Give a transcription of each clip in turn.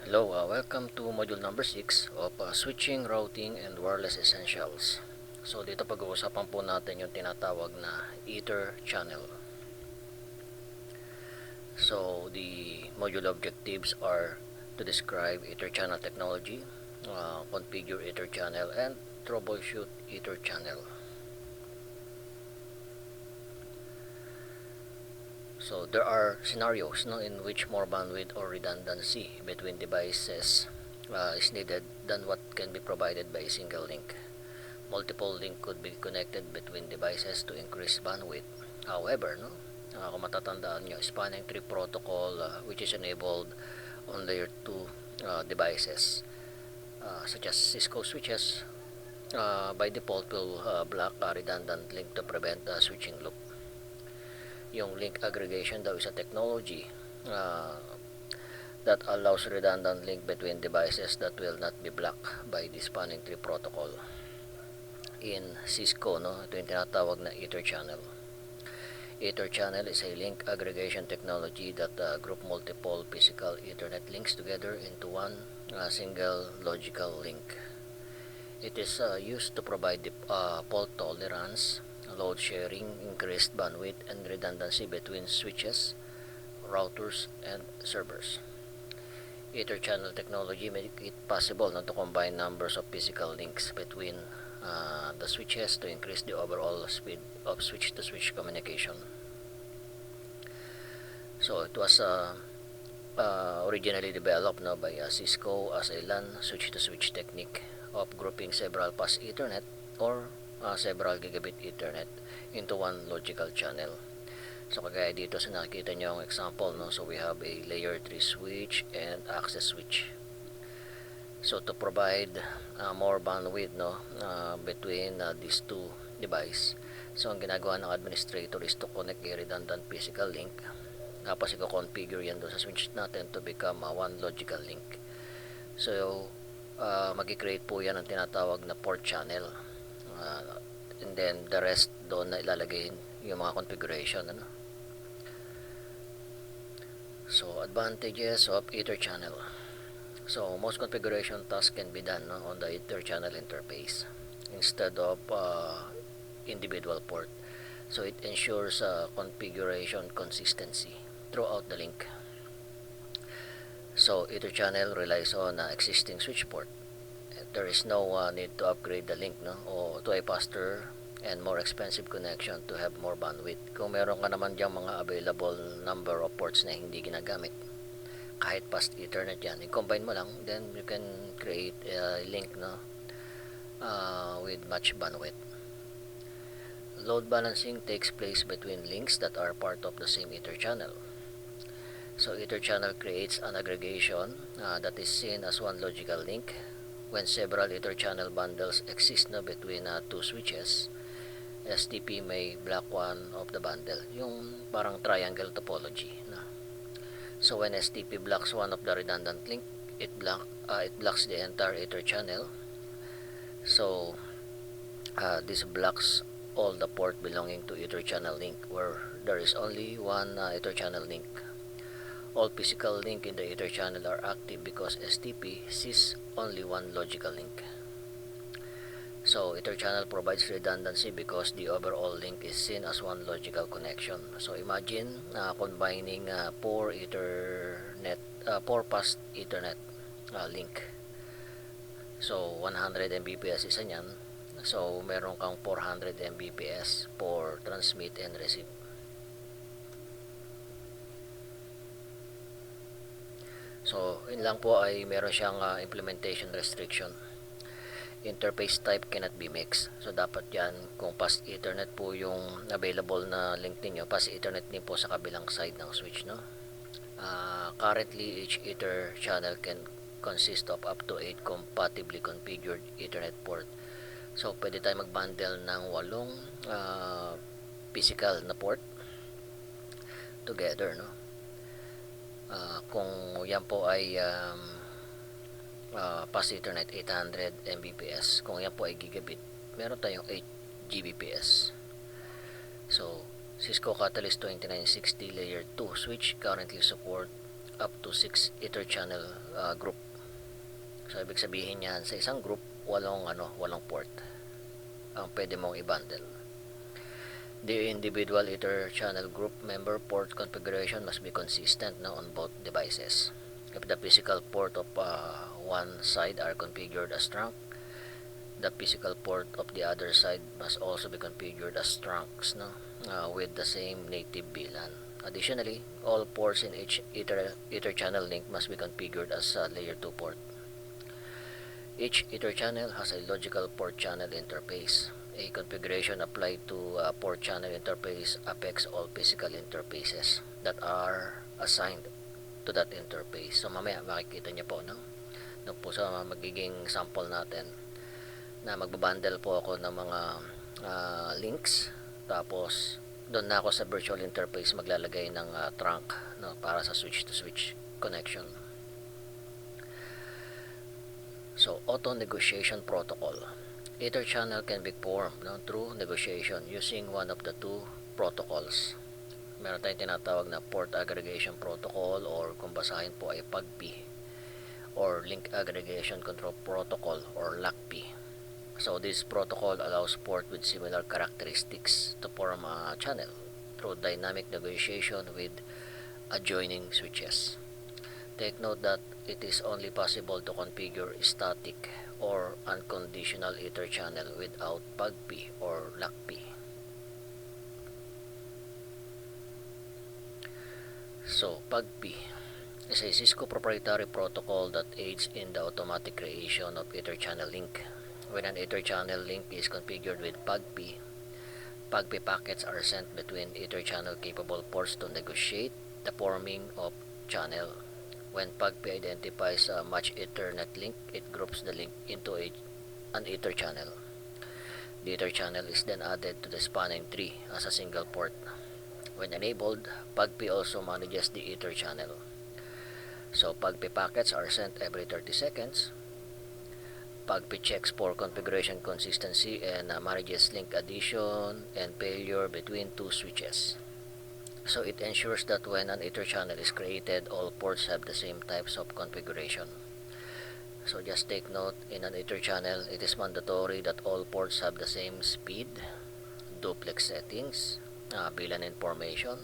Hello, welcome to module number 6 of Switching, Routing, and Wireless Essentials. So dito pag-uusapan po natin yung tinatawag na Ether channel. So the module objectives are to describe Ether channel technology, configure Ether channel, and troubleshoot Ether channel. So there are scenarios in which more bandwidth or redundancy between devices is needed than what can be provided by a single link. Multiple link could be connected between devices to increase bandwidth. However, kung matatandaan nyo, spanning tree protocol which is enabled on layer 2 devices such as Cisco switches by default will block a redundant link to prevent the switching loop. Yung link aggregation daw is a technology that allows redundant link between devices that will not be blocked by the spanning tree protocol. In Cisco, ito yung tinatawag na Ether channel. Ether channel is a link aggregation technology that group multiple physical Ethernet links together into one single logical link. It is used to provide fault tolerance, load sharing, increased bandwidth, and redundancy between switches, routers, and servers. Ether channel technology makes it possible to combine numbers of physical links between the switches to increase the overall speed of switch-to-switch communication. So it was originally developed by Cisco as a LAN switch-to-switch technique of grouping several pass Ethernet or several gigabit Ethernet into one logical channel. So kagaya dito sa nakikita nyo ang example, so we have a layer 3 switch and access switch. So to provide more bandwidth between these two devices, so ang ginagawa ng administrator is to connect a redundant physical link, tapos i-configure yan doon sa switch natin to become one logical link. So mag-create po yan ang tinatawag na port channel, and then the rest doon na ilalagay yung mga configuration. So advantages of Ether channel. So most configuration tasks can be done on the Ether channel interface instead of individual port. So it ensures configuration consistency throughout the link. So Ether channel relies on existing switch port. There is no need to upgrade the link o to a faster and more expensive connection to have more bandwidth. Kung meron ka naman diyang mga available number of ports na hindi ginagamit, kahit past Ethernet yan, i-combine mo lang, then you can create a link with much bandwidth. Load balancing takes place between links that are part of the same Ether channel. So Ether channel creates an aggregation that is seen as one logical link. When several Ether channel bundles exist between two switches, STP may block one of the bundle, yung parang triangle topology. So when STP blocks one of the redundant link, it blocks the entire Ether channel. So this blocks all the port belonging to Ether channel link where there is only one Ether channel link. All physical link in the Ether channel are active because STP sees only one logical link. So Ether channel provides redundancy because the overall link is seen as one logical connection. So imagine combining four pass Ethernet link. So 100 Mbps isa niyan. So meron kang 400 Mbps for transmit and receive. So yun lang po ay meron siyang implementation restriction. Interface type cannot be mixed. So dapat yan, kung pass Ethernet po yung available na link niyo, pass Ethernet din po sa kabilang side ng switch. Currently, each Ether channel can consist of up to 8 compatibly configured Ethernet port. So pwede tayo mag-bundle ng 8 physical na port together. Kung yan po ay pass Ethernet 800 Mbps, kung yan po ay gigabit, meron tayong 8 Gbps. So Cisco Catalyst 2960 layer 2 switch currently support up to 6 Ether channel group. So ibig sabihin yan, sa isang group, walong port ang pwede mong i-bundle. The individual Ether channel group member port configuration must be consistent on both devices. If the physical port of one side are configured as trunk, the physical port of the other side must also be configured as trunks with the same native VLAN. Additionally, all ports in each Ether channel link must be configured as a layer 2 port. Each Ether channel has a logical port channel interface. A configuration applied to port channel interface affects all physical interfaces that are assigned to that interface. So mamaya makikita niyo po po sa magiging sample natin na magbabundle po ako ng mga links, tapos doon na ako sa virtual interface maglalagay ng trunk para sa switch to switch connection. So auto negotiation protocol. Ether channel can be formed through negotiation using one of the two protocols. Meron tayong tinatawag na port aggregation protocol, or kung basahin po ay PAGP, or link aggregation control protocol, or LACP. So this protocol allows port with similar characteristics to form a channel through dynamic negotiation with adjoining switches. Take note that it is only possible to configure static or unconditional Ether channel without PAGP or LACP. So PAGP is a Cisco proprietary protocol that aids in the automatic creation of Ether channel link. When an Ether channel link is configured with PAGP, PAGP packets are sent between Ether channel capable ports to negotiate the forming of channel. When PAGP identifies a match Ethernet link, it groups the link into an Ether channel. The Ether channel is then added to the spanning tree as a single port. When enabled, PAGP also manages the Ether channel. So PAGP packets are sent every 30 seconds. PAGP checks for configuration consistency and manages link addition and failure between two switches. So it ensures that when an Ether channel is created, all ports have the same types of configuration. So just take note, in an Ether channel, it is mandatory that all ports have the same speed, duplex settings, VLAN information.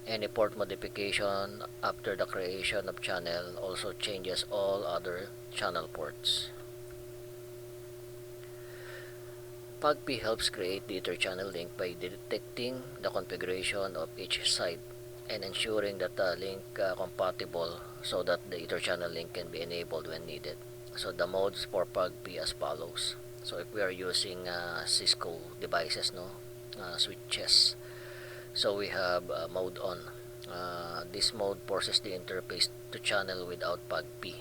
Any port modification after the creation of channel also changes all other channel ports. PAGP helps create the Ether channel link by detecting the configuration of each side and ensuring that the link compatible so that the Ether channel link can be enabled when needed. So the modes for PAGP as follows. So if we are using Cisco devices, switches, so we have mode on. This mode forces the interface to channel without PAGP.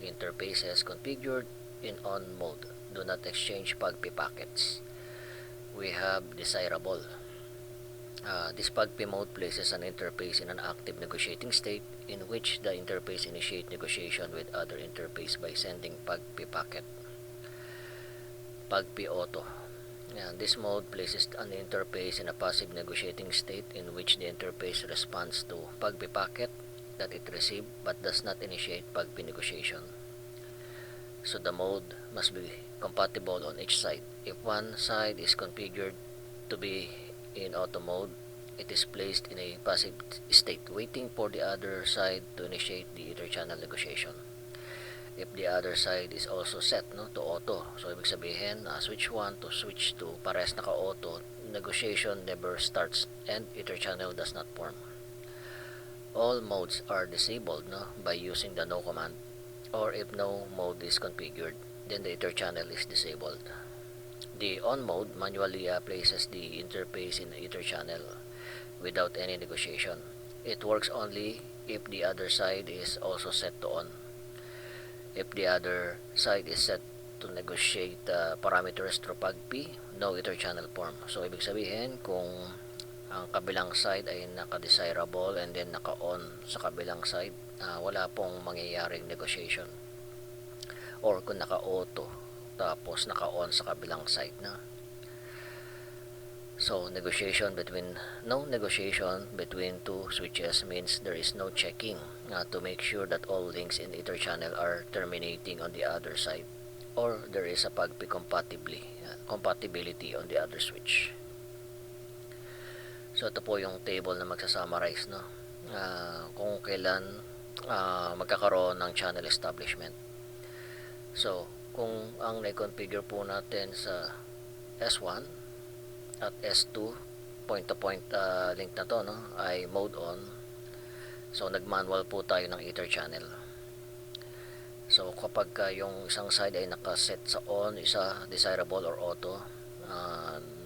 The interface is configured in on mode. Do not exchange PAGP packets. We have desirable. This PAGP mode places an interface in an active negotiating state in which the interface initiates negotiation with other interface by sending PAGP packet. PAGP auto. This mode places an interface in a passive negotiating state in which the interface responds to PAGP packet that it received but does not initiate PAGP negotiation. So the mode must be compatible on each side. If one side is configured to be in auto mode, it is placed in a passive state waiting for the other side to initiate the Ether channel negotiation. If the other side is also set to auto, so ibig sabihin switch 1 to switch 2 parehas naka-auto, negotiation never starts and Ether channel does not form. All modes are disabled by using the no command, or if no mode is configured, then the Ether channel is disabled. The on mode manually places the interface in the Ether channel without any negotiation. It works only if the other side is also set to on. If the other side is set to negotiate parameters through PAGP, no Ether channel form. So ibig sabihin, kung ang kabilang side ay naka-desirable and then naka-on sa kabilang side, wala pong mangyayaring negotiation. Or kung naka-auto tapos naka-on sa kabilang side na. So no negotiation between two switches means there is no checking to make sure that all links in Ether channel are terminating on the other side, or there is a PAGP compatibility on the other switch. So ito po yung table na magsasummarize, no, kung kailan magkakaroon ng channel establishment. So kung ang na-configure po natin sa S1 at S2 point-to-point link na to, no, ay mode on. So nag-manual po tayo ng Ether channel. So kapag yung isang side ay nakaset sa on, isa desirable or auto,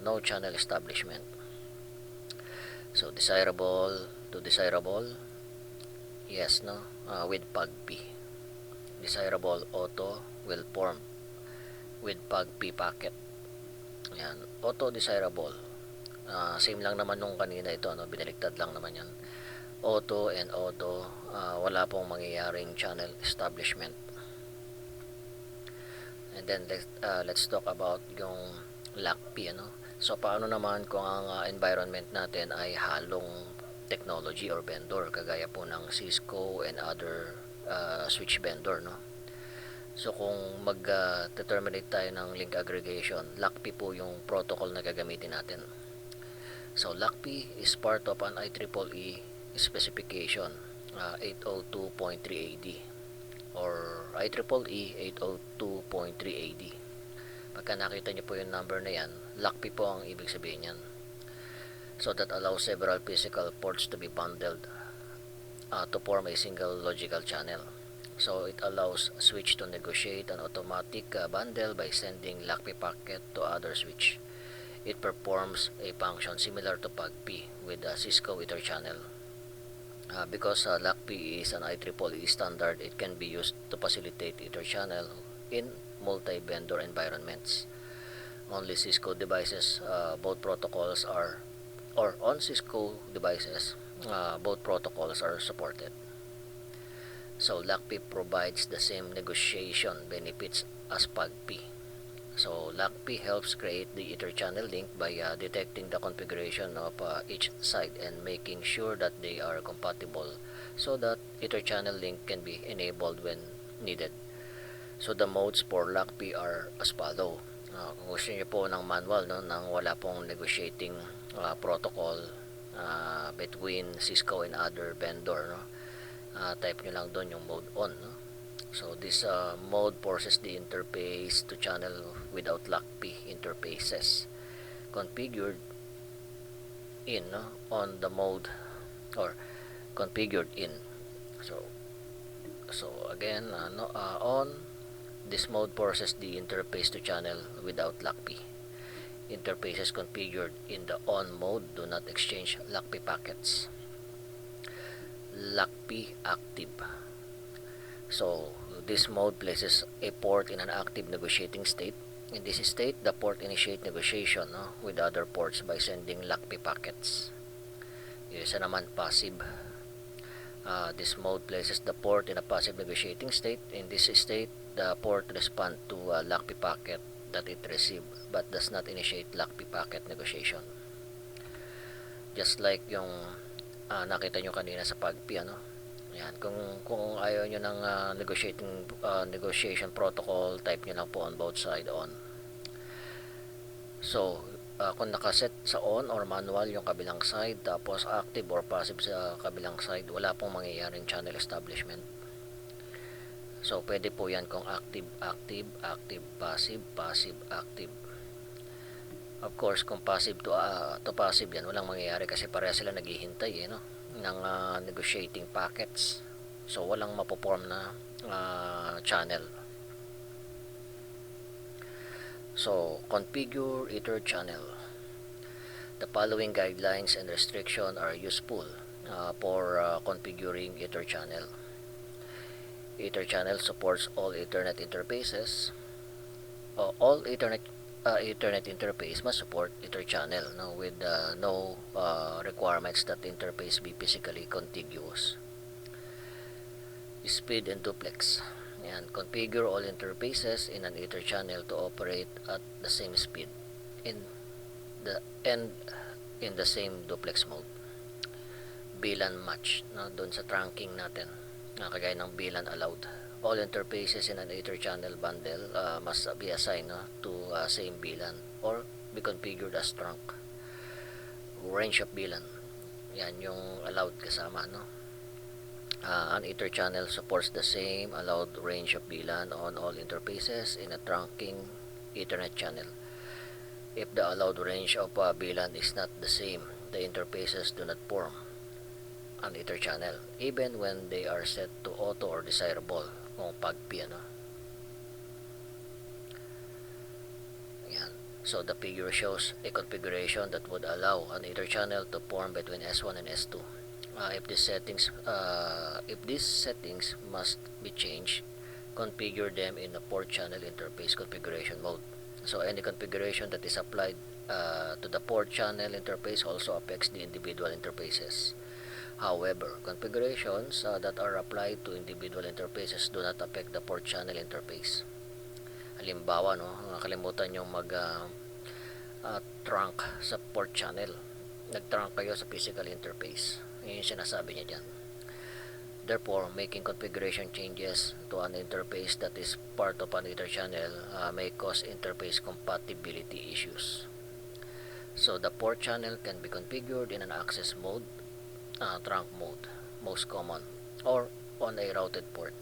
no channel establishment. So desirable to desirable, yes, no, with PAGP. Desirable auto will form with PAGP packet. Yan, auto desirable. Same lang naman nung kanina ito, no, binaliktad lang naman yan. Auto and auto, wala pong mangyayaring channel establishment. And then let's talk about yung LACP, ano. So paano naman kung ang environment natin ay halong technology or vendor, kagaya po ng Cisco and other switch vendor, no. So kung mag-determinate tayo ng link aggregation, LACP po yung protocol na gagamitin natin. So LACP is part of an IEEE specification 802.3AD or IEEE 802.3AD. Pagka nakita nyo po yung number na yan, LACP po ang ibig sabihin yan. So that allows several physical ports to be bundled to form a single logical channel. So it allows a switch to negotiate an automatic bundle by sending LACP packet to other switch. It performs a function similar to PAGP with the Cisco Ether channel. Because LACP is an IEEE standard, it can be used to facilitate Ether channel in multi-vendor environments. Only Cisco devices, both protocols are, or on Cisco devices, both protocols are supported. So LACP provides the same negotiation benefits as PAGP. So LACP helps create the Ether channel link by detecting the configuration of each side and making sure that they are compatible so that Ether channel link can be enabled when needed. So the modes for LACP are as follow. Kung gusto niyo po ng manual, no, nang wala pong negotiating protocol between Cisco and other vendor, no, type nyo lang doon yung mode on, no. So this mode forces the interface to channel without LACP interfaces configured in, no, on the mode or configured in. So again, on, this mode forces the interface to channel without LACP. Interfaces configured in the on mode do not exchange LACP packets. LACP active. So this mode places a port in an active negotiating state. In this state, the port initiate negotiation, no, with other ports by sending LACP packets. Yung isa naman passive. This mode places the port in a passive negotiating state. In this state, the port responds to a LACP packet that it received but does not initiate LACP packet negotiation. Just like yung nakita nyo kanina sa PAGP, ano. Yan, kung ayaw nyo ng negotiation protocol, type nyo lang po on both side on. So kung nakaset sa on or manual yung kabilang side, tapos active or passive sa kabilang side, wala pong mangyayaring channel establishment. So pwede po yan kung active, active, active, passive, passive, active. Of course, kung passive to passive yan, walang mangyayari kasi pareha sila naghihintay, no, ng negotiating packets. So walang mapoform na channel. So configure Ether channel. The following guidelines and restrictions are useful for configuring Ether channel. Ether channel supports all Ethernet interfaces. All Ethernet interface must support Ether channel, no, with no requirements that the interface be physically contiguous. Speed and duplex. And configure all interfaces in an Ether channel to operate at the same speed in the same duplex mode. VLAN match, no, doon sa trunking natin. kagaya ng VLAN allowed. All interfaces in an Ether channel bundle must be assigned to same VLAN or be configured as trunk. Range of VLAN, yan yung allowed kasama, no? An Ether channel supports the same allowed range of VLAN on all interfaces in a trunking Ethernet channel. If the allowed range of VLAN is not the same, the interfaces do not form an Ether channel, even when they are set to auto or desirable kung pag-P, ano. Yan. So the figure shows a configuration that would allow an Ether channel to form between S1 and S2. If these settings must be changed, configure them in the port channel interface configuration mode. So any configuration that is applied to the port channel interface also affects the individual interfaces. However, configurations that are applied to individual interfaces do not affect the port channel interface. Halimbawa, no, nakalimutan yung trunk sa port channel. Nag-trunk kayo sa physical interface. Yun yung sinasabi niya dyan. Therefore, making configuration changes to an interface that is part of an Ether channel may cause interface compatibility issues. So the port channel can be configured in an access mode, trunk mode, most common, or on a routed port.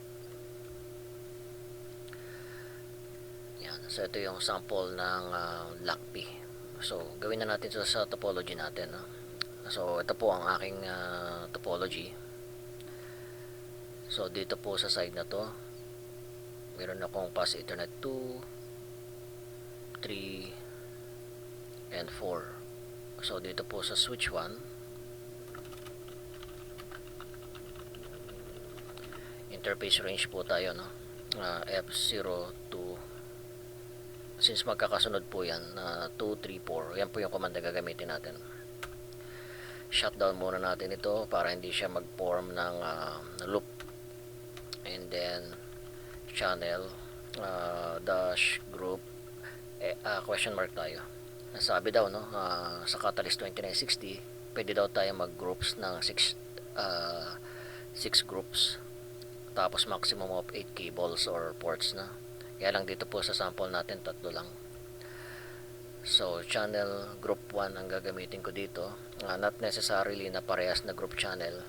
Yan. So ito yung sample ng LACP. So gawin na natin sa topology natin. No? So ito po ang aking topology. So dito po sa side na to, meron akong pass Ethernet 2, 3, and 4. So dito po sa switch 1, interface range po tayo, no? F0 to, since magkakasunod po yan, 2, 3, 4, yan po yung command na gagamitin natin. Shutdown muna natin ito para hindi siya mag-form ng loop. And then channel dash group question mark tayo. Nasabi daw, no, sa Catalyst 2960 pwede daw tayo mag-groups ng 6 groups, tapos maximum of 8 cables or ports na. Kaya lang dito po sa sample natin 3 lang. So channel group 1 ang gagamitin ko dito, not necessarily na parehas na group channel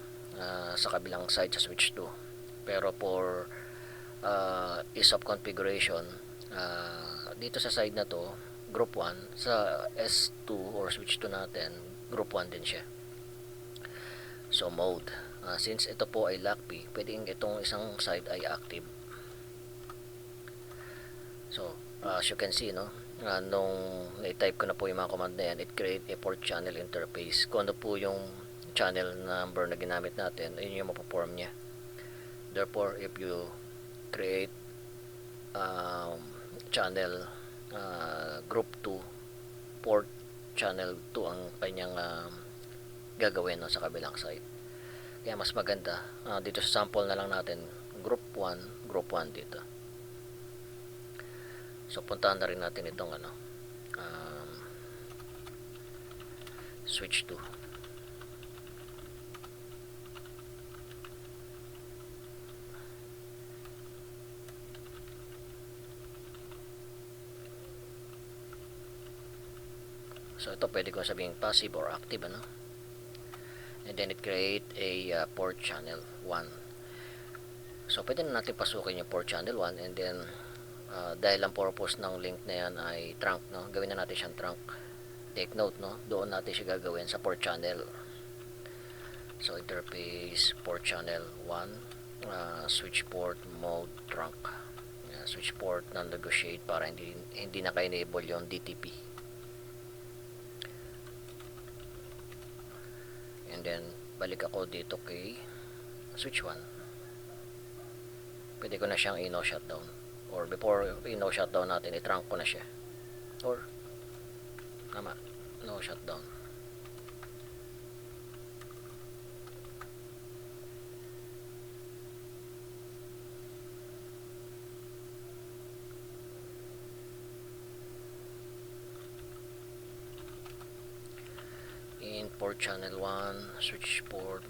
sa kabilang side sa switch 2, pero for ease of configuration, dito sa side na to group 1, sa S2 or switch 2 natin group 1 din siya. So mode, since ito po ay LACP, pwedeng itong isang side ay active. So as you can see, no, nung na-type ko na po yung mga command na yan, it create a port channel interface. Kung ano po yung channel number na ginamit natin, ayun yung mapaform niya. Therefore, if you create channel group 2, port channel 2 ang kanyang gagawin, no, sa kabilang side. Kaya mas maganda, dito sa sample na lang natin group 1 dito. So puntahan na rin natin itong switch 2. So ito pwede ko sabihin passive or active, ano? And then it create a port channel 1. So pwede na natin pasukin yung port channel 1, and then dahil ang purpose ng link na yan ay trunk, no? Gawin na natin siyang trunk. Take note, no? Doon natin siya gagawin sa port channel. So interface port channel 1, switch port mode trunk. Switch port non-negotiate para hindi naka-enable yung DTP. And then balik ako dito kay switch 1. Pwede ko na siyang i-no shutdown, or before i-no shutdown natin, i-trunk ko na siya, or tama, no shutdown. In port channel 1, switch port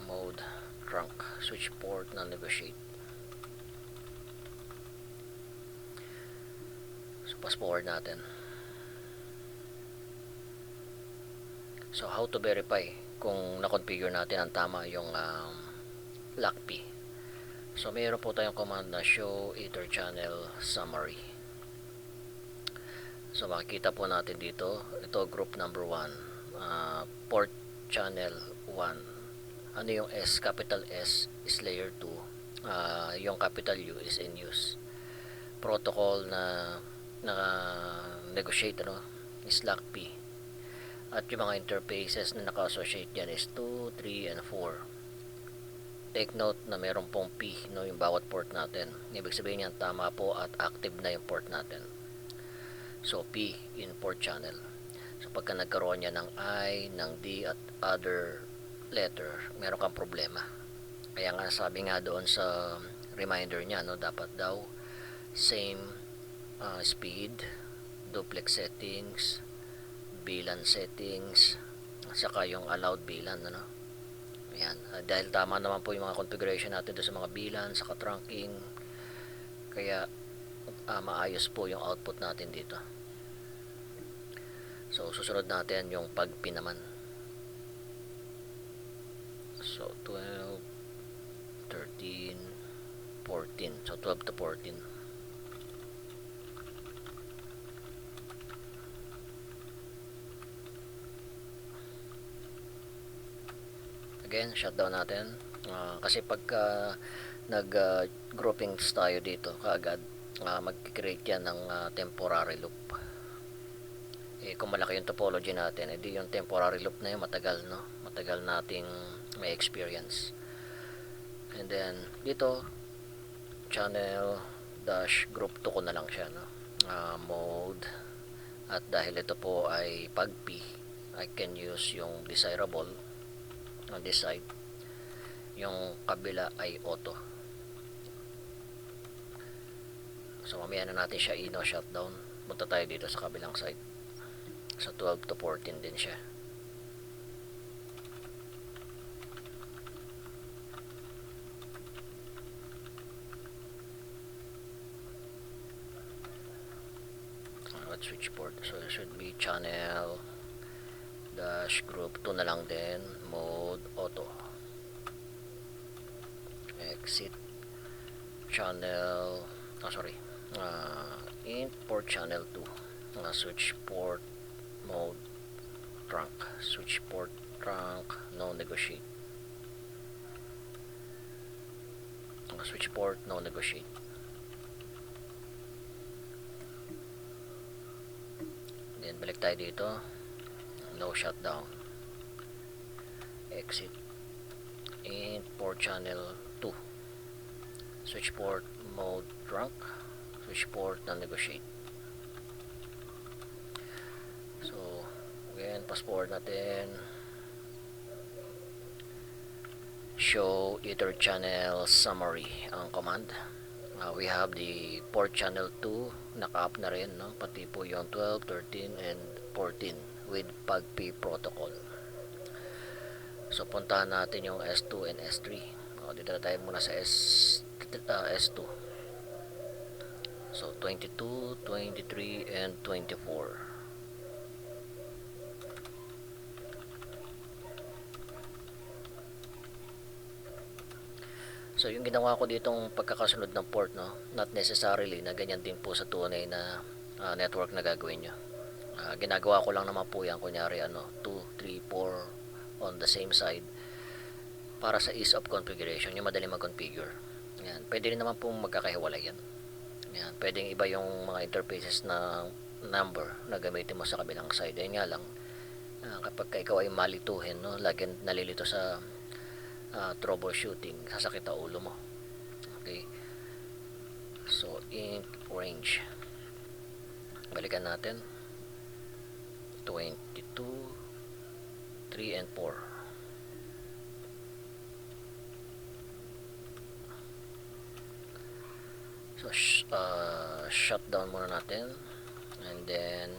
mode trunk. switch port non-negotiate. So fast forward natin. So how to verify kung na-configure natin ang tama yung LACP. So mayroon po tayong command na show ether channel summary. So makikita po natin dito, ito group number 1, port channel 1. Ano yung S? Capital S is layer 2, yung capital U is in use. Protocol na negotiate is LACP. At yung mga interfaces na naka-associate dyan is 2, 3, and 4. Take note na meron pong P, yung bawat port natin. Ibig sabihin yan, tama po at active na yung port natin. So P in port channel. So pagka nagkaroon niya ng I, ng D at other letter, meron kang problema. Kaya nga sabi nga doon sa reminder niya, dapat daw same speed, duplex settings, VLAN settings, saka yung allowed VLAN. Ayan. Dahil tama naman po yung mga configuration natin doon sa mga VLAN, saka trunking, kaya maayos po yung output natin dito. So susunod natin yung pag-P naman. So 12, 13, 14. So 12 to 14. Again, shutdown natin. Kasi pagka nag-groupings tayo dito kaagad, mag-create yan ng temporary loop. Kung malaki yung topology natin, edi yung temporary loop na yun matagal, matagal nating may experience. And then dito channel dash group 2 ko na lang siya, mode, at dahil ito po ay pag P, I can use yung desirable on this side, yung kabila ay auto. So mamaya na natin siya shutdown. Punta tayo dito sa kabilang side. So 12 to 14 din siya. Let's switch port. So it should be channel dash group 2 na lang din, mode auto. Exit channel, in port channel 2, switch port mode trunk, switch port trunk no negotiate, switch port no negotiate. Then balik tayo dito, no shutdown, exit, in port channel 2, switch port mode trunk, switch port non negotiate. So again, fast forward natin, show ether channel summary ang command. We have the port channel 2 naka-up na rin, pati po yung 12, 13, and 14 with PAG-P protocol. So puntahan natin yung S2 and S3. Dito na tayo muna sa S2. So 22, 23, and 24. So yung ginawa ko ditong pagkakasunod ng port, not necessarily na ganyan din po sa tunay na network na gagawin nyo. Ginagawa ko lang naman po yan, kunyari 2, 3, 4 on the same side para sa ease of configuration, yung madali mag-configure. Yan. Pwede rin naman pong magkakahiwalay yan. Yan. Pwedeng iba yung mga interfaces na number na gamitin mo sa kabilang side. Yan nga lang, kapag ikaw ay malituhin, lagi nalilito sa troubleshooting, sasakit ang ulo mo. Okay, so in range, balikan natin 22, 3, and 4. So shut down muna natin, and then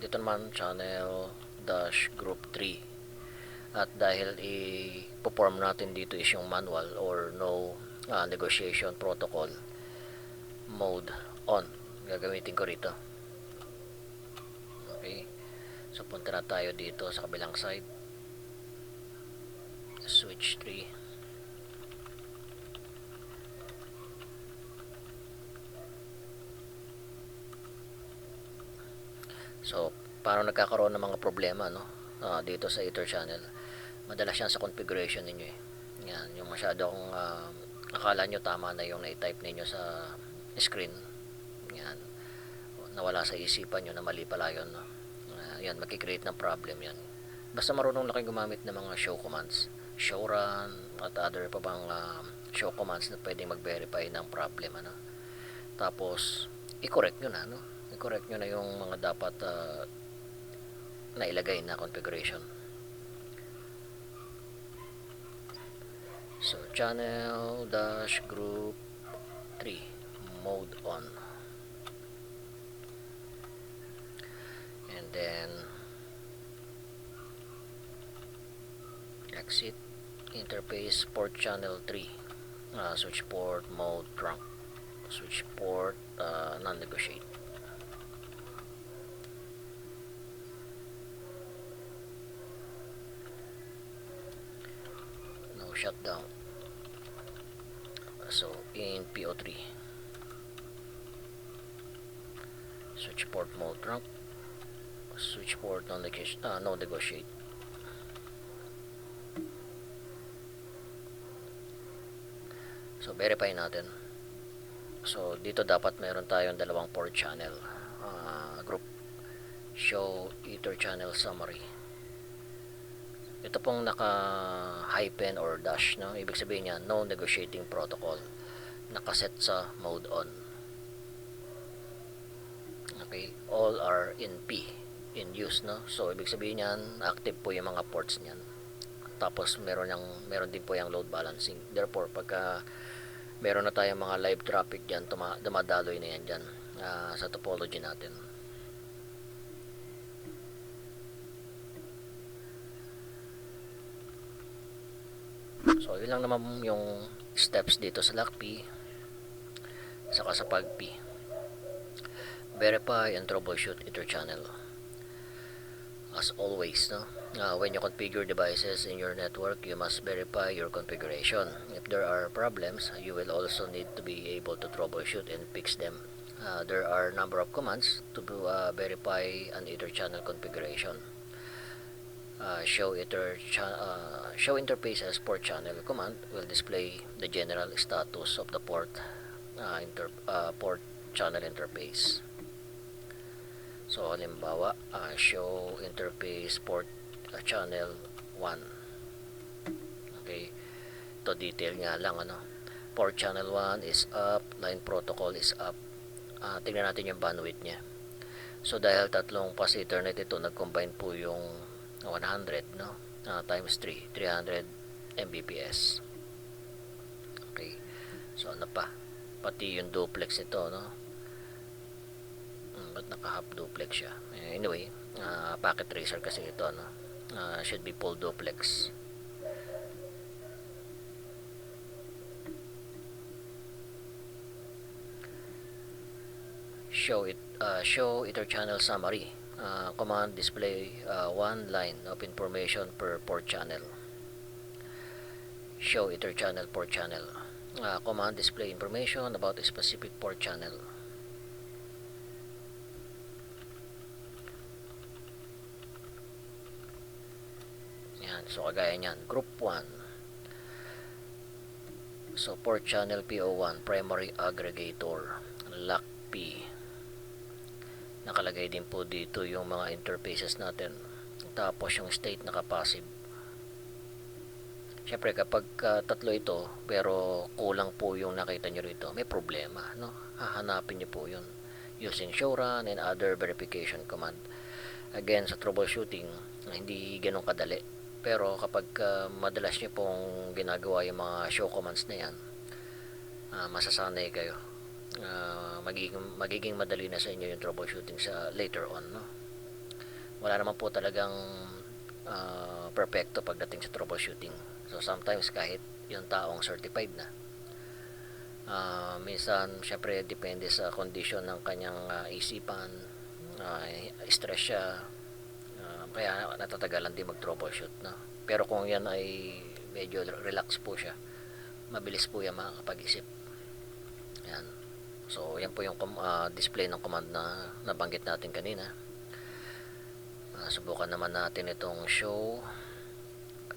dito naman channel dash group 3, At dahil i-perform natin dito is yung manual or no negotiation protocol, mode on gagamitin ko rito. Okay, so punta na tayo dito sa kabilang side, switch 3. So paano nagkakaroon ng mga problema, no? Dito sa Ether channel, madalas yan sa configuration ninyo eh. Yan, yung masyadong akala nyo tama na yung na-type ninyo sa screen, yan, nawala sa isipan nyo na mali pala yun, no? Yan, magkikreate ng problem yan. Basta marunong na kayo gumamit ng mga show commands, show run, at other pa bang show commands na pwedeng mag-verify ng problem, ano? Tapos i-correct nyo na, no? I-correct nyo na yung mga dapat na ilagay na configuration. So channel dash group 3 mode on, and then exit interface port channel 3, switch port mode trunk, switch port non-negotiate. Shutdown. So in PO3, switch port mode trunk, switch port no negotiate. So verify natin. So dito dapat meron tayong dalawang port channel, group show Ether channel summary. Ito pong naka-hyphen or dash, no? Ibig sabihin niya, no negotiating protocol. Nakaset sa mode on. Okay? All are in P, in use, no? So, ibig sabihin niyan, active po yung mga ports niyan. Tapos, meron din po yung load balancing. Therefore, pagka meron na tayong mga live traffic dyan, dumadaloy na yan dyan sa topology natin. So, yun lang naman yung steps dito sa LockP saka sa PAGP. Verify and troubleshoot Ether channel. As always, no? When you configure devices in your network, you must verify your configuration. If there are problems, you will also need to be able to troubleshoot and fix them. There are a number of commands to verify an Ether channel configuration. Show interface as port channel command will display the general status of the port channel interface. So halimbawa, show interface port channel 1. Okay, to detail nga lang, ano, port channel 1 is up, line protocol is up. Tingnan natin yung bandwidth nya. So dahil tatlong pass ethernet ito, nag-combine po yung 100, no? Times 300 Mbps. Okay, so ano pa, pati yung duplex ito, no? Ba't naka half duplex siya? Anyway, packet tracer kasi ito, no? Should be full duplex. Show Ether channel summary. Command display one line of information per port channel. Show Ether channel port channel. Command display information about a specific port channel. Yan, so kagaya niyan, group 1. So port channel PO1, primary aggregator, LockP. Nakalagay din po dito yung mga interfaces natin. Tapos yung state naka-passive. Siyempre kapag tatlo ito pero kulang po yung nakita nyo rito, may problema, no? Hahanapin nyo po yun using show run and other verification command. Again, sa troubleshooting, hindi ganun kadali. Pero kapag madalas nyo pong ginagawa yung mga show commands na yan, masasanay kayo. Magiging madali na sa inyo yung troubleshooting sa later on, no? Wala naman po talagang perfecto pagdating sa troubleshooting. So sometimes kahit yung taong certified na, minsan syempre depende sa condition ng kanyang isipan, stress siya, kaya natatagalan din mag-troubleshoot, no? Pero kung yan ay medyo relax po siya, mabilis po yan makakapag-isip. Yan. So yan po yung display ng command na nabanggit natin kanina. Subukan naman natin itong show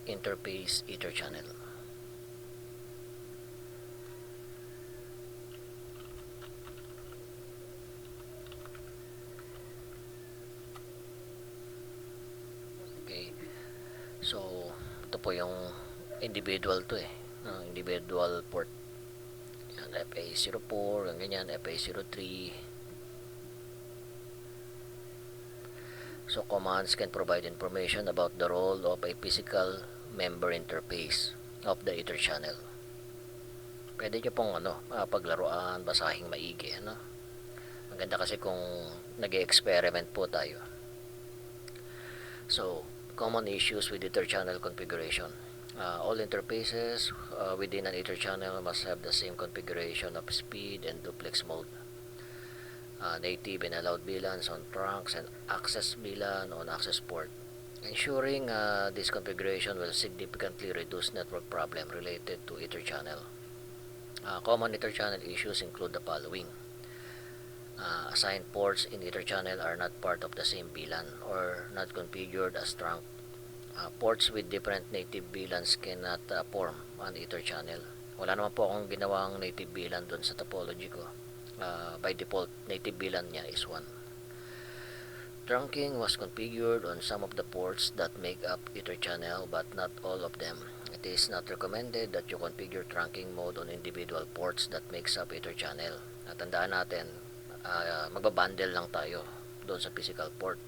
interface ether channel. Okay. So ito po yung individual to individual port. Yan, FA04, yung ganyan, FA03. So commands can provide information about the role of a physical member interface of the ether channel. Pwede nyo pong paglaruan, basahing maigi, Maganda kasi kung nag-experiment po tayo. So, common issues with ether channel configuration. All interfaces within an ether channel must have the same configuration of speed and duplex mode. Native and allowed VLANs on trunks and access VLAN on access port. Ensuring this configuration will significantly reduce network problem related to ether channel. Common ether channel issues include the following. Assigned ports in ether channel are not part of the same VLAN or not configured as trunk. Ports with different native VLANs cannot form an ether channel. Wala naman po akong ginawang native VLAN dun sa topology ko. By default, native VLAN niya is 1. Trunking was configured on some of the ports that make up ether channel but not all of them. It is not recommended that you configure trunking mode on individual ports that makes up ether channel. At tandaan natin, magbabundle lang tayo doon sa physical port,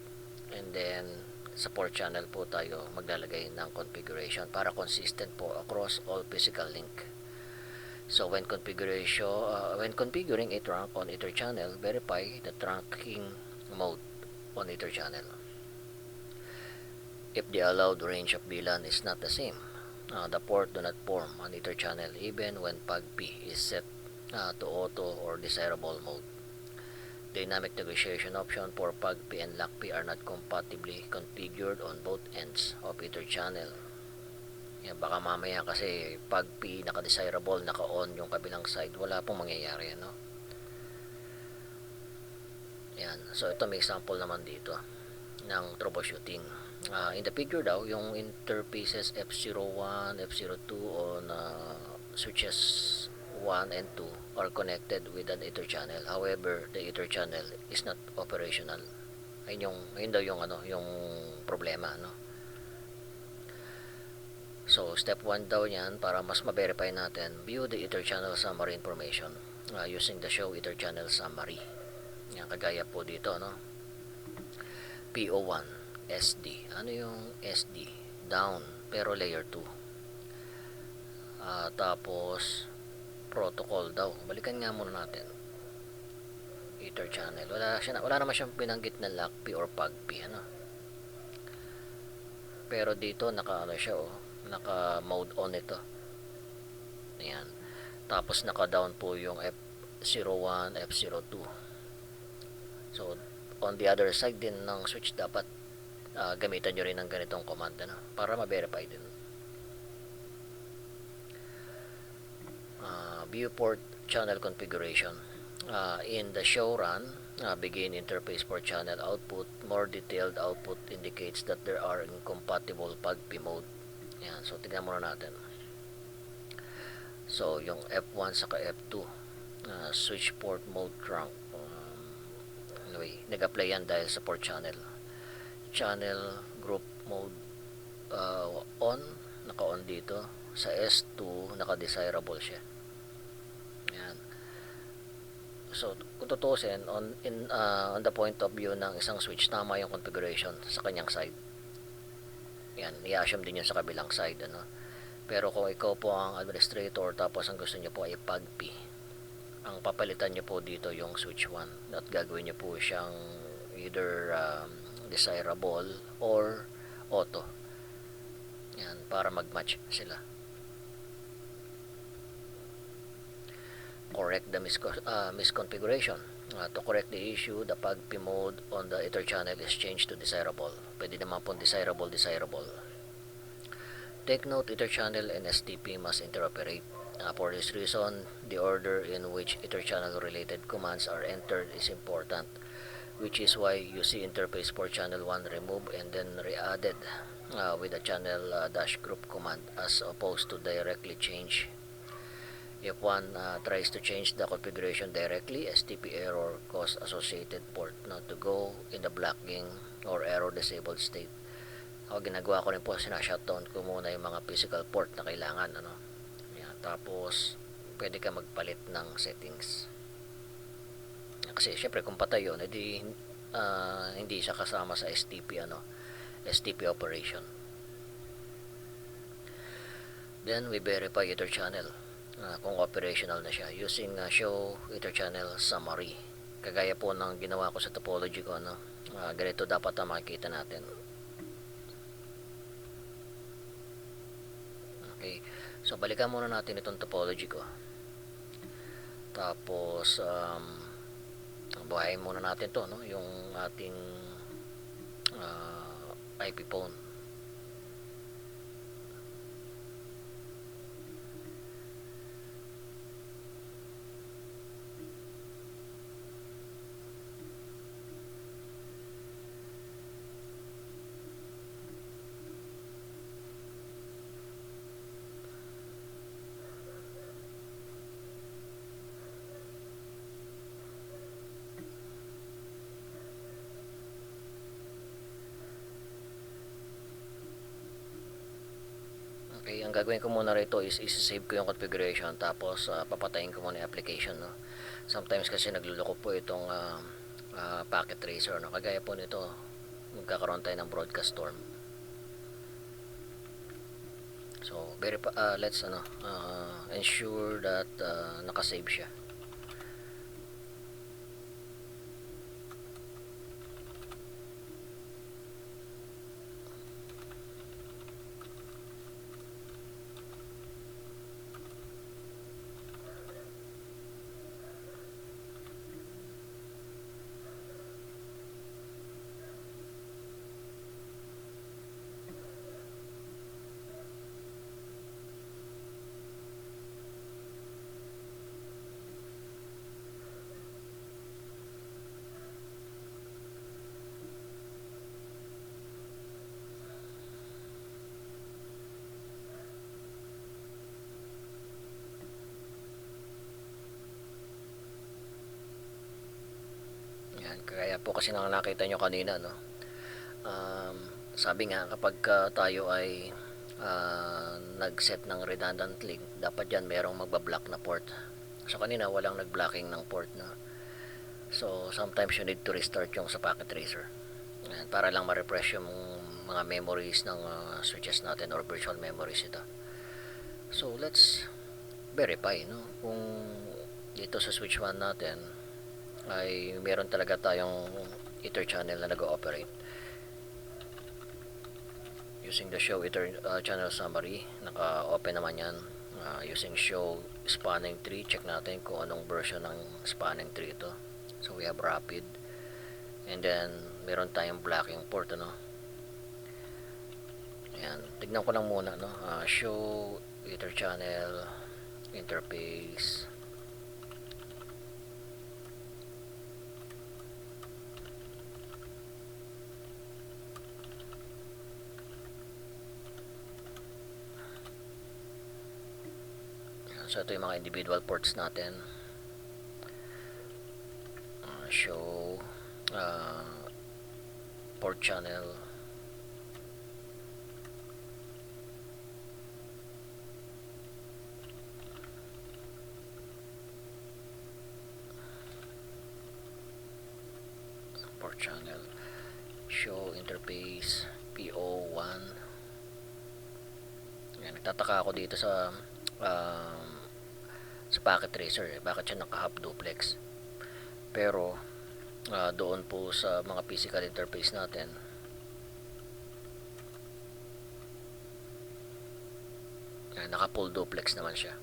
and then sa port channel po tayo maglalagay ng configuration para consistent po across all physical link. So when configuring a trunk on ether channel, verify the trunking mode on ether channel. If the allowed range of VLAN is not the same, the port do not form an ether channel even when PAGP is set to auto or desirable mode. Dynamic negotiation option for PAGP and LACP are not compatibly configured on both ends of ether channel. Yan, baka mamaya kasi PAGP naka-desirable, naka-on yung kabilang side, wala pong mangyayari, Yan. So ito may example naman dito ng troubleshooting. In the figure daw, yung interfaces F01, F02 on switches 1 and 2 are connected with an ether channel. However, the ether channel is not operational. Ayun daw yung yung problema, So, step 1 daw yan, para mas ma-verify natin, view the ether channel summary information using the show ether channel summary. Yan, kagaya po dito, PO1, SD. Ano yung SD? Down, pero layer 2. Tapos, protocol daw. Balikan nga muna natin. Ether channel. Wala naman siyang binanggit na LACP or PAGP, Pero dito, siya, naka-mode on ito. Ayan. Tapos, naka-down po yung F01, F02. So, on the other side din ng switch, dapat gamitan nyo rin ng ganitong command, para ma-verify din. Viewport channel configuration. In the show run, begin interface for channel output. More detailed output indicates that there are incompatible PAGP mode. Yan. So, tignan muna natin. So, yung F1 saka F2, switch port mode trunk. Anyway, nag-apply yan dahil sa port channel. Channel group mode on, naka-on dito. Sa S2, naka-desirable siya. Yan. So, kung tutusin, on the point of view ng isang switch, tama yung configuration sa kanyang side. Yan, i-assume din yun sa kabilang side, Pero kung ikaw po ang administrator, tapos ang gusto nyo po ay PAGP, ang papalitan nyo po dito yung switch 1 at gagawin nyo po siyang either desirable or auto. Yan, para mag-match sila. Correct the misconfiguration. To correct the issue, the PAGP mode on the Ether channel is changed to desirable. Pwede naman po desirable. Take note, Ether channel and STP must interoperate. For this reason, the order in which Ether channel related commands are entered is important, which is why you see interface for channel 1 removed and then re-added with the channel dash group command, as opposed to directly change. If one tries to change the configuration directly, STP error cause associated port not to go in the blocking or error disabled state. Ako ginagawa ko rin po, sinashutdown ko muna yung mga physical port na kailangan, Yan. Tapos pwede ka magpalit ng settings. Kasi syempre kung patay yun, edi hindi siya kasama sa STP STP operation. Then we verify Ether channel kung operational na siya using show Ether channel summary. Kagaya po ng ginawa ko sa topology ko, ganito dapat makikita natin. Okay, so balikan muna natin itong topology ko. Tapos buhayin muna natin to, yung ating IP phone. Okay, ang gagawin ko muna rito is save ko yung configuration, tapos papatayin ko muna yung application, Sometimes kasi nagluloko po itong packet tracer, Kagaya po nito, magkakaroon tayo ng broadcast storm. So, let's ensure that nakasave siya. Kaya po kasi nang nakita nyo kanina, sabi nga kapag tayo ay nag-set ng redundant link, dapat dyan merong magbablock na port. So kanina walang nag-blocking ng port so sometimes you need to restart yung sa packet tracer. Ayan, para lang ma-refresh yung mga memories ng switches natin or virtual memories ito. So let's verify, kung dito sa switch 1 natin ay meron talaga tayong Ether channel na nag-ooperate. Using the show Ether channel summary, naka-open naman yan. Using show spanning tree, check natin kung anong version ng spanning tree ito. So we have rapid, and then meron tayong blocking port, Ayan, tignan ko lang muna, show Ether channel interface. So ito yung mga individual ports natin. Show port channel. Port channel. Show interface PO1. Yan, nagtataka ako dito sa packet tracer, bakit siya naka-hub duplex. Pero doon po sa mga physical interface natin, Naka full duplex naman siya.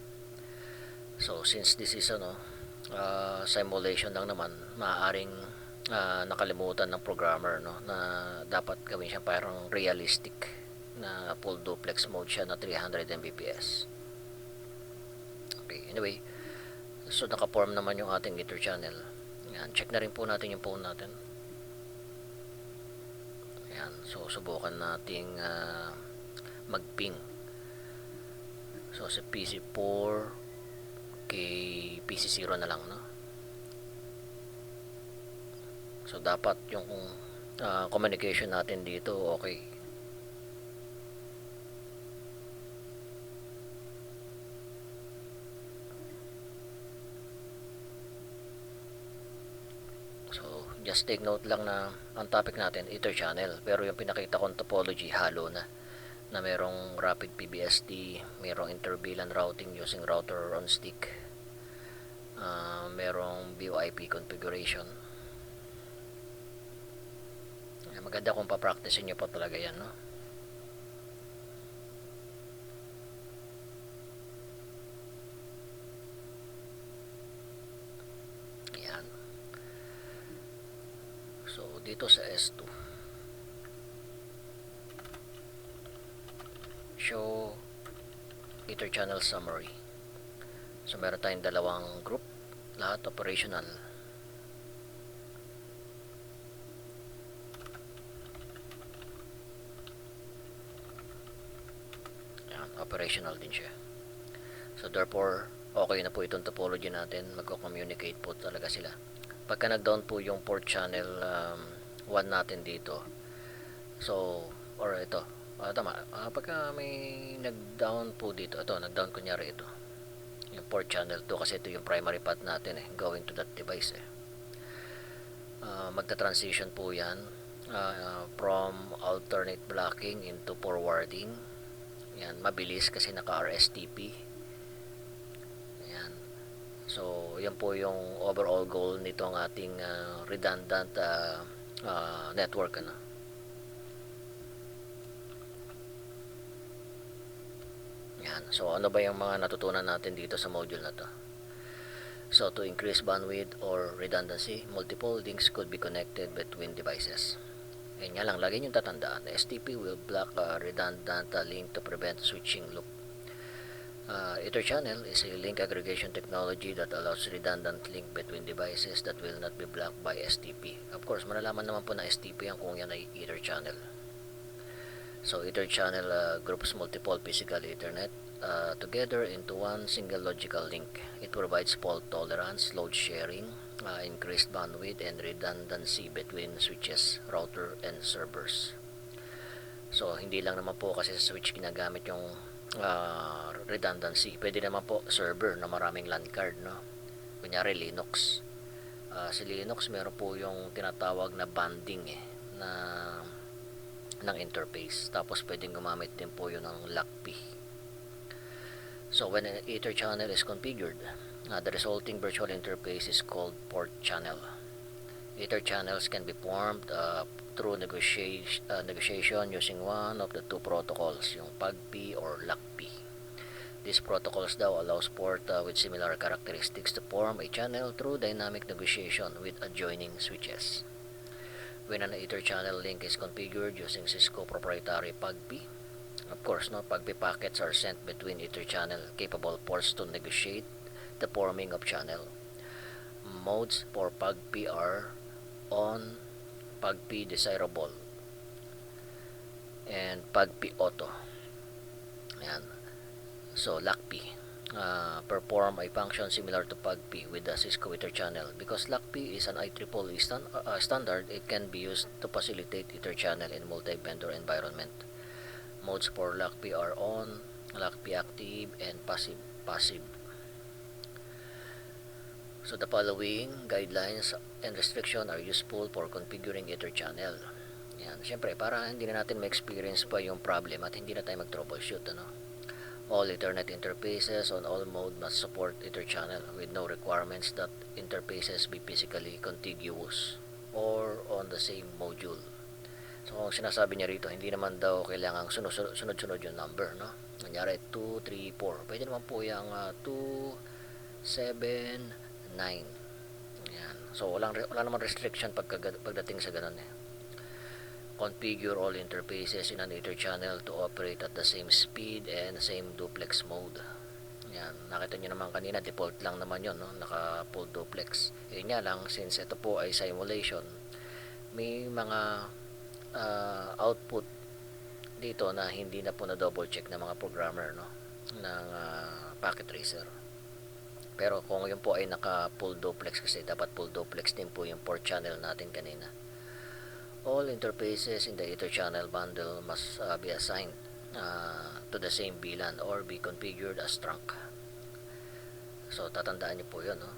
So since this is simulation lang naman, maaaring nakalimutan ng programmer, no, na dapat gawin siya parang realistic na full duplex mode siya na 300 Mbps. Okay, anyway, so naka-form naman yung ating Ether channel. Yan, check na rin po natin yung phone natin. Yan, so subukan nating mag-ping. So sa PC4 kay PC0 na lang, no? So dapat yung communication natin dito okay. So just take note lang na ang topic natin Ether channel, pero yung pinakita kong topology halo na merong rapid PBSD, merong inter-VLAN routing using router on stick, merong VoIP configuration. Maganda kung pa-practicein nyo pa talaga yan, no? Yan. So dito sa S2, show Ether channel summary. So meron tayong dalawang group, lahat operational. Yan, operational din siya. So therefore, okay na po itong topology natin, magko-communicate po talaga sila. Pagka nag-down po yung port channel 1 natin dito, so, or ito, tama, pagka may nag-down po dito, ito, nag-down kunyari ito, yung port channel 2, kasi ito yung primary path natin going to that device magta-transition po yan from alternate blocking into forwarding. Yan, mabilis kasi naka RSTP. Yan. So, yan po yung overall goal nitong ating redundant network, ano. Yan. So, ano ba yung mga natutunan natin dito sa module na to? So, to increase bandwidth or redundancy, multiple links could be connected between devices. Yan nga lang, lagi nyo tatandaan, STP will block a redundant link to prevent switching loop. Ether channel is a link aggregation technology that allows redundant link between devices that will not be blocked by STP. Of course, malalaman naman po na STP yan kung yan ay Ether channel. So Ether channel groups multiple physical Ethernet together into one single logical link. It provides fault tolerance, load sharing, increased bandwidth, and redundancy between switches, router, and servers. So hindi lang naman po kasi sa switch ginagamit yung redundancy. Pwede naman po server na maraming LAN card, no? Kunyari Linux. Sa Linux meron po yung tinatawag na banding na ng interface. Tapos pwedeng gumamit din po yun ng LACP. So when an Ether channel is configured, the resulting virtual interface is called port channel. Ether channels can be formed through negotiation using one of the two protocols, yung PAGP or LACP. These protocols daw allows port with similar characteristics to form a channel through dynamic negotiation with adjoining switches. When an Ether channel link is configured using Cisco proprietary PAGP, of course, no, PAGP packets are sent between Ether channel capable ports to negotiate the forming of channel. Modes for PAGP are on, PAGP desirable, and PAGP auto. Ayan. So LACP perform a function similar to PAGP with the Cisco Ether channel. Because LACP is an IEEE standard, it can be used to facilitate Ether channel in multi-vendor environment. Modes for LACP are on, LACP active, and passive. So the following guidelines and restrictions are useful for configuring Ether channel. Yan, syempre para hindi na natin ma-experience pa yung problem at hindi na tayo mag-troubleshoot, ano. All Ethernet interfaces on all mode must support Ether channel with no requirements that interfaces be physically contiguous or on the same module. So kung sinasabi niya rito, hindi naman daw kailangang sunod-sunod yung number, no? Kunyari 2, 3, 4. Pwede naman po yung 2, 7, 9. Yan. So wala naman restriction pagdating sa ganun eh. Configure all interfaces in an Ether channel to operate at the same speed and same duplex mode. Yan, nakita nyo naman kanina, default lang naman yun, no? Naka full duplex. Yun nga lang, since ito po ay simulation, may mga output dito na hindi na po na double check ng mga programmer, no? Ng packet tracer. Pero kung yun po ay naka full duplex, kasi dapat full duplex din po yung port channel natin kanina. All interfaces in the Ether channel bundle must be assigned to the same VLAN or be configured as trunk. So tatandaan niyo po yun, no?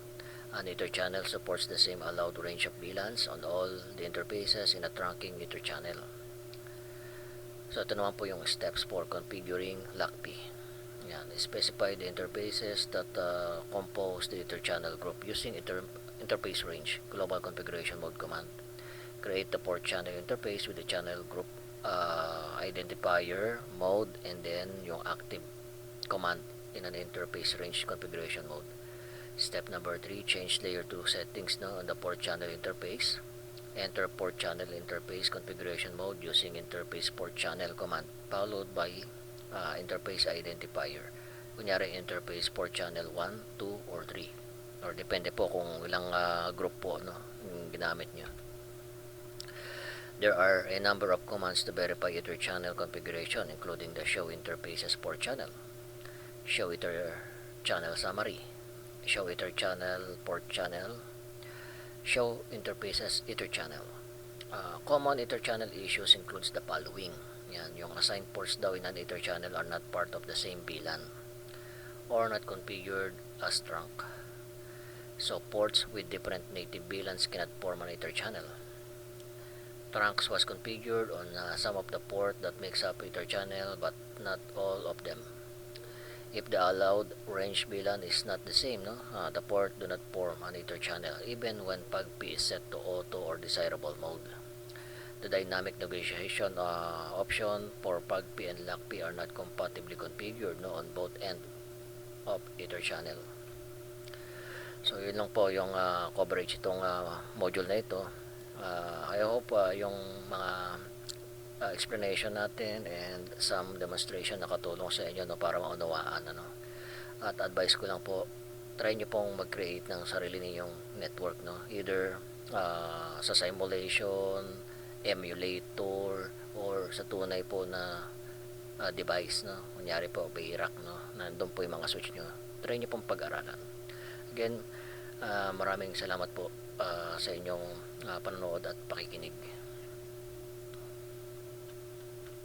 An Ether channel supports the same allowed range of VLANs on all the interfaces in a trunking Ether channel. So ito naman po yung steps for configuring LACP. Yan, specify the interfaces that compose the Ether channel group using interface range global configuration mode command. Create the port channel interface with the channel group identifier mode and then yung active command in an interface range configuration mode. Step number 3, change layer 2 settings on the port channel interface. Enter port channel interface configuration mode using interface port channel command followed by interface identifier. Kunyari interface port channel 1, 2, or 3. Or depende po kung ilang group po, no, yung ginamit nyo. There are a number of commands to verify Ether channel configuration, including the show interfaces port channel, show Ether channel summary, show Ether channel port channel, show interfaces Ether channel. Common Ether channel issues includes the following. Yan, yung assigned ports daw in an Ether channel are not part of the same VLAN or not configured as trunk. So ports with different native VLANs cannot form an Ether channel. Trunks was configured on some of the port that makes up Ether channel but not all of them. If the allowed range VLAN is not the same, the port do not form an Ether channel even when PAGP is set to auto or desirable mode. The dynamic negotiation option for PAGP and LACP are not compatibly configured on both ends of Ether channel. So yun lang po yung coverage itong module na ito. I hope yung mga explanation natin and some demonstration nakatulong sa inyo, para maunawaan, At advice ko lang po, try nyo pong mag-create ng sarili ninyong network, either sa simulation, emulator, or sa tunay po na device, kunyari po Bayrac, nandun po yung mga switch nyo. Try nyo pong pag-aralan. Again, maraming salamat po sa inyong panonood at pakikinig.